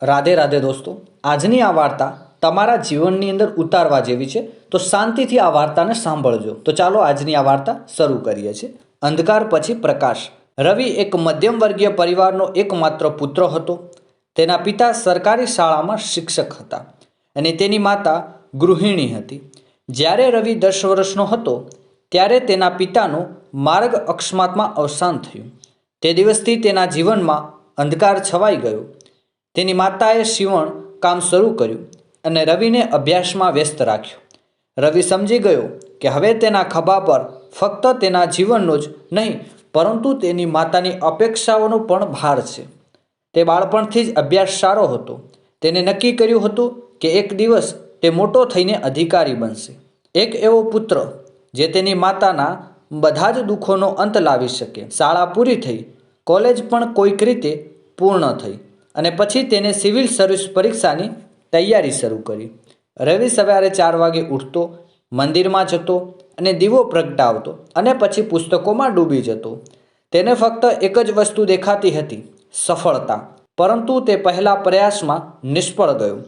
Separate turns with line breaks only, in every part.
રાધે રાધે દોસ્તો, આજની આ વાર્તા તમારા જીવનની અંદર ઉતારવા જેવી છે, તો શાંતિથી આ વાર્તાને સાંભળજો. તો ચાલો આજની આ વાર્તા શરૂ કરીએ છીએ. અંધકાર પછી પ્રકાશ. રવિ એક મધ્યમ વર્ગીય પરિવારનો એકમાત્ર પુત્ર હતો. તેના પિતા સરકારી શાળામાં શિક્ષક હતા અને તેની માતા ગૃહિણી હતી. જ્યારે રવિ 10 વર્ષનો હતો ત્યારે તેના પિતાનું માર્ગ અકસ્માતમાં અવસાન થયું. તે દિવસથી તેના જીવનમાં અંધકાર છવાઈ ગયો. તેની માતાએ સીવણ કામ શરૂ કર્યું અને રવિને અભ્યાસમાં વ્યસ્ત રાખ્યો. રવિ સમજી ગયો કે હવે તેના ખભા પર ફક્ત તેના જીવનનો જ નહીં પરંતુ તેની માતાની અપેક્ષાઓનો પણ ભાર છે. તે બાળપણથી જ અભ્યાસ સારો હતો. તેને નક્કી કર્યું હતું કે એક દિવસ તે મોટો થઈને અધિકારી બનશે. એક એવો પુત્ર જે તેની માતાના બધા જ દુઃખોનો અંત લાવી શકે. શાળા પૂરી થઈ, કોલેજ પણ કોઈક રીતે પૂર્ણ થઈ અને પછી તેને સિવિલ સર્વિસ પરીક્ષાની તૈયારી શરૂ કરી. રવિ સવારે 4 વાગે ઉઠતો, મંદિરમાં જતો અને દીવો પ્રગટાવતો અને પછી પુસ્તકોમાં ડૂબી જતો. તેને ફક્ત એક જ વસ્તુ દેખાતી હતી, સફળતા. પરંતુ તે પહેલા પ્રયાસમાં નિષ્ફળ ગયો.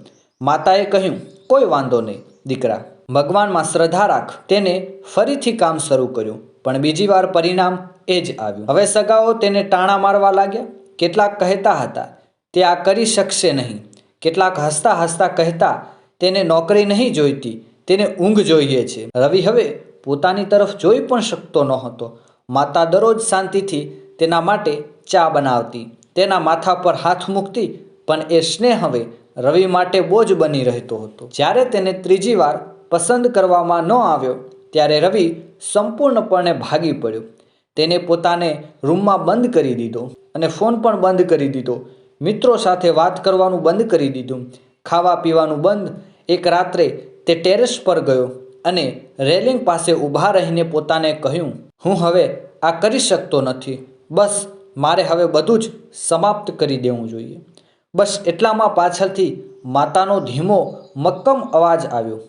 માતાએ કહ્યું, કોઈ વાંધો નહીં દીકરા, ભગવાનમાં શ્રદ્ધા રાખ. તેને ફરીથી કામ શરૂ કર્યું પણ બીજી વાર પરિણામ એ જ આવ્યું. હવે સગાઓ તેને ટાણા મારવા લાગ્યા. કેટલાક કહેતા હતા તે આ કરી શકશે નહીં. કેટલાક હસતા હસતા કહેતા તેને નોકરી નહીં જોઈતી, તેને ઊંઘ જોઈએ છે. રવિ હવે પોતાની તરફ જોઈ પણ શકતો નહોતો. માતા દરરોજ શાંતિથી તેના માટે ચા બનાવતી, તેના માથા પર હાથ મૂકતી, પણ એ સ્નેહ હવે રવિ માટે બોજ બની રહેતો હતો. જ્યારે તેને ત્રીજી વાર પસંદ કરવામાં ન આવ્યો ત્યારે રવિ સંપૂર્ણપણે ભાગી પડ્યો. તેને પોતાને રૂમમાં બંધ કરી દીધો અને ફોન પણ બંધ કરી દીધો. મિત્રો સાથે વાત કરવાનું બંધ કરી દીધું, ખાવા પીવાનું બંધ. એક રાત્રે તે ટેરેસ પર ગયો અને રેલિંગ પાસે ઊભા રહીને પોતાને કહ્યું, હું હવે આ કરી શકતો નથી. બસ મારે હવે બધું જ સમાપ્ત કરી દેવું જોઈએ. બસ એટલામાં પાછળથી માતાનો ધીમો મક્કમ અવાજ આવ્યો,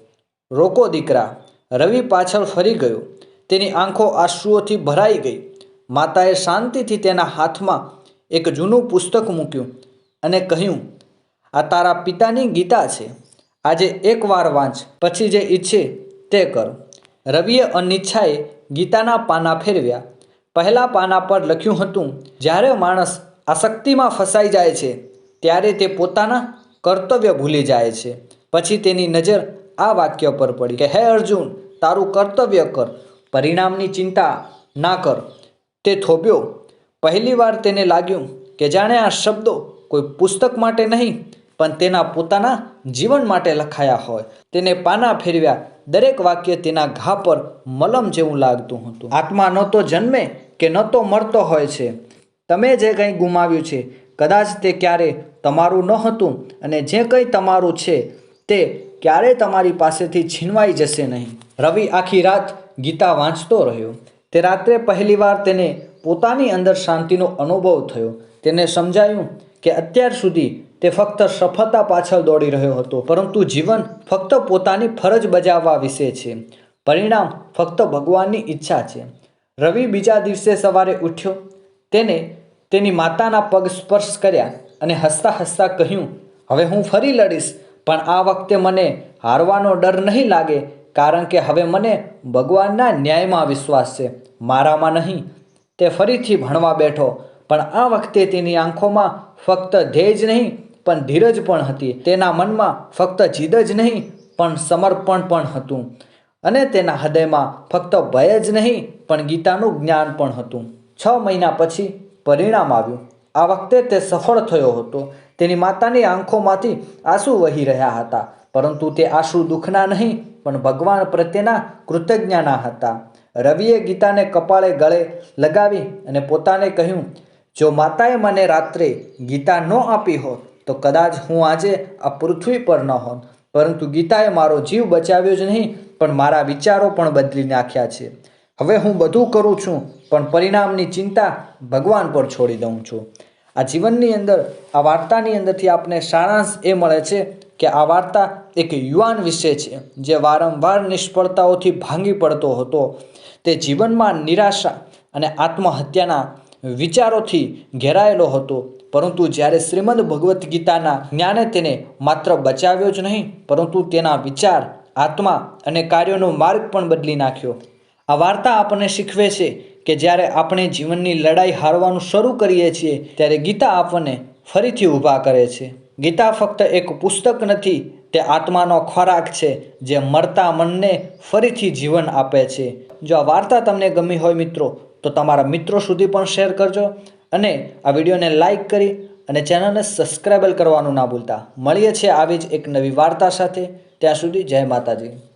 રોકો દીકરા. રવિ પાછળ ફરી ગયો. તેની આંખો આંસુઓથી ભરાઈ ગઈ. માતાએ શાંતિથી તેના હાથમાં એક જૂનું પુસ્તક મૂક્યું અને કહ્યું, આ તારા પિતાની ગીતા છે. આજે એકવાર વાંચ, પછી જે ઈચ્છે તે કર. રવિએ અનિચ્છાએ ગીતાના પાના ફેરવ્યા. પહેલા પાના પર લખ્યું હતું, જ્યારે માણસ આસક્તિમાં ફસાઈ જાય છે ત્યારે તે પોતાના કર્તવ્ય ભૂલી જાય છે. પછી તેની નજર આ વાક્ય પર પડી કે હે અર્જુન, તારું કર્તવ્ય કર, પરિણામની ચિંતા ના કર. તે થોભ્યો. પહેલીવાર તેને લાગ્યું કે જાણે આ શબ્દો કોઈ પુસ્તક માટે નહીં પણ તેના પોતાના જીવન માટે લખાયા હોય. તેને પાના ફેરવ્યા. દરેક વાક્ય તેના ઘા પર મલમ જેવું લાગતું હતું. આત્મા ન તો જન્મે કે ન તો મરતો હોય છે. તમે જે કંઈ ગુમાવ્યું છે કદાચ તે ક્યારે તમારું ન હતું અને જે કંઈ તમારું છે તે ક્યારેય તમારી પાસેથી છીનવાઈ જશે નહીં. રવિ આખી રાત ગીતા વાંચતો રહ્યો. તે રાત્રે પહેલીવાર તેને પોતાની અંદર શાંતિનો અનુભવ થયો. તેને સમજાયું કે અત્યાર સુધી તે ફક્ત સફળતા પાછળ દોડી રહ્યો હતો, પરંતુ જીવન ફક્ત પોતાની ફરજ બજાવવા વિશે છે. પરિણામ ફક્ત ભગવાનની ઈચ્છા છે. રવિ બીજા દિવસે સવારે ઉઠ્યો. તેને તેની માતાના પગ સ્પર્શ કર્યા અને હસતા હસતા કહ્યું, હવે હું ફરી લડીશ, પણ આ વખતે મને હારવાનો ડર નહીં લાગે, કારણ કે હવે મને ભગવાનના ન્યાયમાં વિશ્વાસ છે, મારામાં નહીં. તે ફરીથી ભણવા બેઠો, પણ આ વખતે તેની આંખોમાં ફક્ત ધ્યેય જ નહીં પણ ધીરજ પણ હતી. તેના મનમાં ફક્ત જીદ જ નહીં પણ સમર્પણ પણ હતું અને તેના હૃદયમાં ફક્ત ભય જ નહીં પણ ગીતાનું જ્ઞાન પણ હતું. 6 મહિના પછી પરિણામ આવ્યું. આ વખતે તે સફળ થયો હતો. તેની માતાની આંખોમાંથી આંસુ વહી રહ્યા હતા, પરંતુ તે આંસુ દુઃખના નહીં પણ ભગવાન પ્રત્યેના કૃતજ્ઞતાના હતા. રવિએ ગીતાને કપાળે ગળે લગાવી અને પોતાને કહ્યું, જો માતાએ મને રાત્રે ગીતા ન આપી હોત તો કદાચ હું આજે આ પૃથ્વી પર ન હોત, પરંતુ ગીતાએ મારો જીવ બચાવ્યો જ નહીં પણ મારા વિચારો પણ બદલી નાખ્યા છે. હવે હું બધું કરું છું પણ પરિણામની ચિંતા ભગવાન પર છોડી દઉં છું. આ જીવનની અંદર આ વાર્તાની અંદરથી આપણે સારાંશ એ મળે છે કે આ વાર્તા એક યુવાન વિશે છે જે વારંવાર નિષ્ફળતાઓથી ભાંગી પડતો હતો. તે જીવનમાં નિરાશા અને આત્મહત્યાના વિચારોથી ઘેરાયેલો હતો. પરંતુ જ્યારે શ્રીમદ ભગવદ્ ગીતાના જ્ઞાને તેને માત્ર બચાવ્યો જ નહીં, પરંતુ તેના વિચાર, આત્મા અને કાર્યોનો માર્ગ પણ બદલી નાખ્યો. આ વાર્તા આપણને શીખવે છે કે જ્યારે આપણે જીવનની લડાઈ હારવાનું શરૂ કરીએ છીએ, ત્યારે ગીતા આપણને ફરીથી ઊભા કરે છે. ગીતા ફક્ત એક પુસ્તક નથી, તે આત્માનો ખોરાક છે જે મરતા મનને ફરીથી જીવન આપે છે. જો આ વાર્તા તમને ગમી હોય મિત્રો, તો તમારા મિત્રો સુધી પણ શેર કરજો અને આ વિડીયોને લાઈક કરી અને ચેનલને સબસ્ક્રાઈબ કરવાનું ના ભૂલતા. મળીએ છીએ આવી જ એક નવી વાર્તા સાથે. ત્યાં સુધી જય માતાજી.